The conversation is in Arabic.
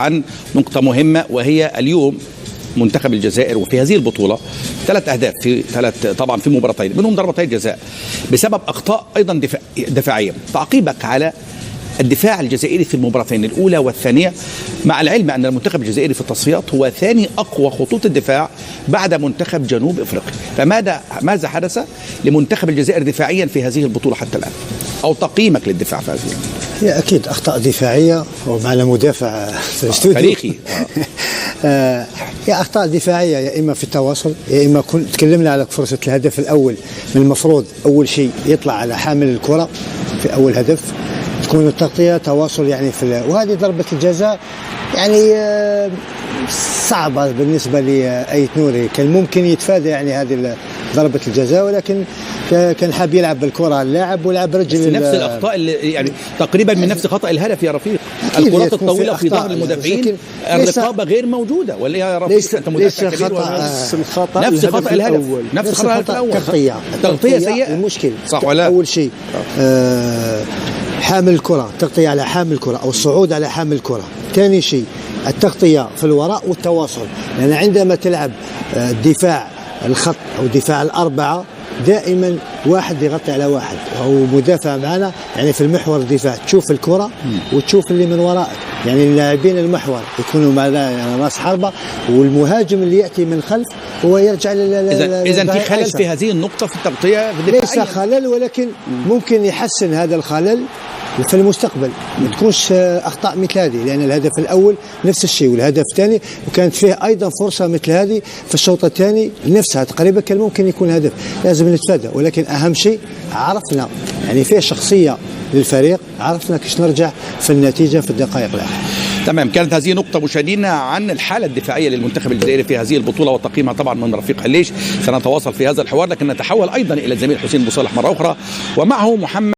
عن نقطة مهمة، وهي اليوم منتخب الجزائر وفي هذه البطولة 3 أهداف في طبعا في مباراتين منهم ضربتي جزاء بسبب أخطاء أيضا دفاعية. تعقيبك على الدفاع الجزائري في المباراتين الأولى والثانية، مع العلم أن المنتخب الجزائري في التصفيات هو ثاني أقوى خطوط الدفاع بعد منتخب جنوب أفريقيا، فماذا حدث لمنتخب الجزائر دفاعيا في هذه البطولة حتى الآن، أو تقييمك للدفاع في هذه البطولة؟ هي أكيد أخطاء دفاعية، ومعنا مدافع تاريخي. هي أخطاء دفاعية، يا إما في التواصل، يا إما تكلمنا على فرصة الهدف الأول. من المفروض أول شيء يطلع على حامل الكرة في أول هدف، تكون التغطية تواصل يعني وهذه ضربة الجزاء يعني صعبة بالنسبة لأيت نوري، كان ممكن يتفادى يعني هذه ضربة الجزاء، ولكن كان حاب يلعب بالكرة اللاعب ولعب رجل نفس الأخطاء اللي يعني تقريبا من نفس خطأ الهدف يا رفيق. الكرات الطويلة في ظهر المدافعين، الرقابة غير موجودة، ولا يا رفيق أنت مدافع كبير؟ نفس خطأ الهدف، نفس خطأ الهدف الأول. تغطية سيئة. المشكل صح ولا؟ أول شيء حامل الكرة، تغطية على حامل الكرة أو الصعود على حامل الكرة. ثاني شيء التغطية في الوراء والتواصل، لأن عندما تلعب الدفاع الخط أو دفاع الأربعة دائما واحد يغطي على واحد أو مدافع معنا، يعني في المحور الدفاع تشوف الكرة وتشوف اللي من وراء، يعني اللاعبين المحور يكونوا مع راس حربة، والمهاجم اللي يأتي من خلف هو يرجع إذا في خلل في هذه النقطة في التغطية ليس خلل، ولكن ممكن يحسن هذا الخلل في المستقبل، ما تكونش أخطاء مثل هذه، لأن الهدف الأول نفس الشيء والهدف الثاني، وكانت فيه أيضا فرصة مثل هذه في الشوط الثاني نفسها تقريبا، كان ممكن يكون هدف، لازم نتفادى. ولكن أهم شيء عرفنا يعني فيه شخصية للفريق، عرفنا كيش نرجع في النتيجة في الدقائق الأخيرة. تمام، كانت هذه نقطة مشاهدينا عن الحالة الدفاعية للمنتخب الجزائري في هذه البطولة وتقييمها طبعا من رفيق حليش. سنتواصل في هذا الحوار، لكن نتحول أيضا إلى الزميل حسين بوصالح مرة أخرى، ومعه محمد